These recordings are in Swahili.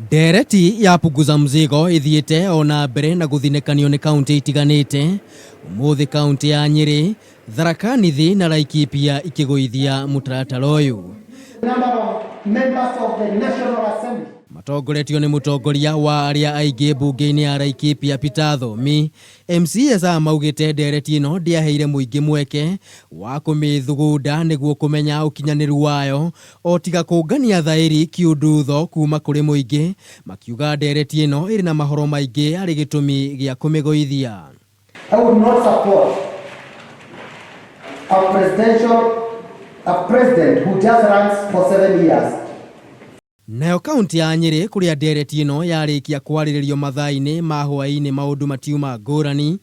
Ndereti ya PUNGUZA MZIGO ithiite ona mbere na guthinikanio ni kaunti itiganite. Umuthi kaunti ya Nyeri, Tharaka-Nithi na Laikipia ikiguithia mutaratara uyu. Matongoretio ni mutongoria wa aria aingi mbunge-ini ya Laikipia Peter Thomi. MCS maugite Ndereti ino ndiaheire muingi mweke wa kumithugunda niguo kumenya ukinyaniru wayo o tiga kungania thairi kiundutho kuma kuri muingi, makiuga Ndereti ino iri na mahoro maingi ari gitumi gia kumigoithia. I would not support a president who just runs for 7 years. Nayo kaunti ya Nyeri kuria Ndereti ino yarikia kwariririo mathaa-ini ma hwaini maundu matiuma ngurani,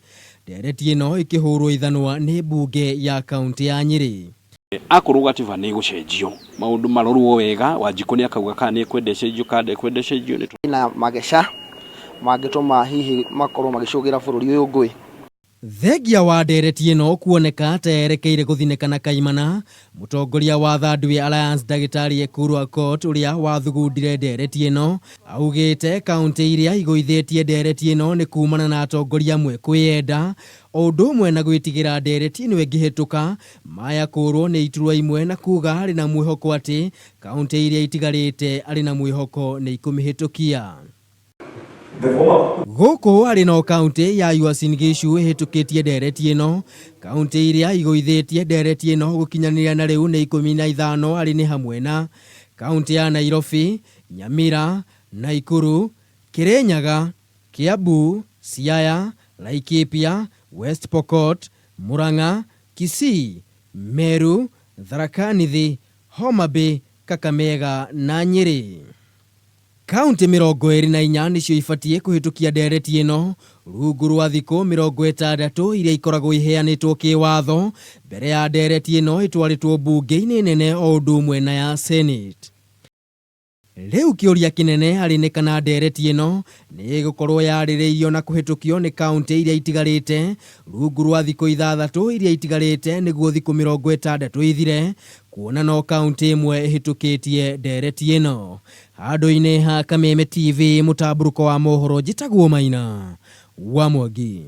Ndereti ino ikihurwo ithanwa ni mbunge ya kaunti ya Nyeri. Akorwo gatiba ni gucenjio maundu marorwo wega Wanjiku ni akauga kana ni kwendecenjio kande kwendecenjio ni na magesha magituma hihi makorwo magishugira bururi uyu ngui. Thengia wa Ndereti ino kuoneka ta erekeire guthinikana kaimana, mutongoria wa Thirdway Alliance Dagitari Ekuru Aukot uria wathugundire Ndereti ino augite kaunti iria iguithetie Ndereti ino ni kumana na atongoria amwe kwiyenda o undu umwe na gwitigira Ndereti ino ingihituka maya kurwo ni iturwa imwe na kuga ari na mwihoko ati kaunti iria itigarite ari na mwihoko ni ikumihitukia. Guku ari no kaunti ya Uasin Gishu hitukitie Ndereti ino, kaunti iria iguithetie Ndereti ino gukinyaniria na riu ni 15 ari ni hamwe na kaunti ya Nairobi, Nyamira, Nakuru, Kirinyaga, Kiambu, Siaya, Laikipia, West Pokot, Murang'a, Kisii, Meru, Tharaka-Nithi, Homa Bay, Kakamega na Nyeri. Kaunti 24 nicio ibatie kuhitukia Ndereti ino rungu rwa thiku 60 iria ikoragwo iheanitwo kiwatho mbere ya Ndereti ino itwaritwo mbunge-ini nene o undu umwe na ya Senate. Riu kiuria kinene ari ni kana Ndereti ino ni gukorwo yaririirio na kuhitukio ni kaunti iria itigarite rungu rwa thiku 6 iria itigarite niguo thiku 60 ithire, kuona no kaunti imwe ihitukitie Ndereti ino. Handu-ini ha Kameme TV mutamburuko wa mohoro njitagwo Maina wa Mwangi.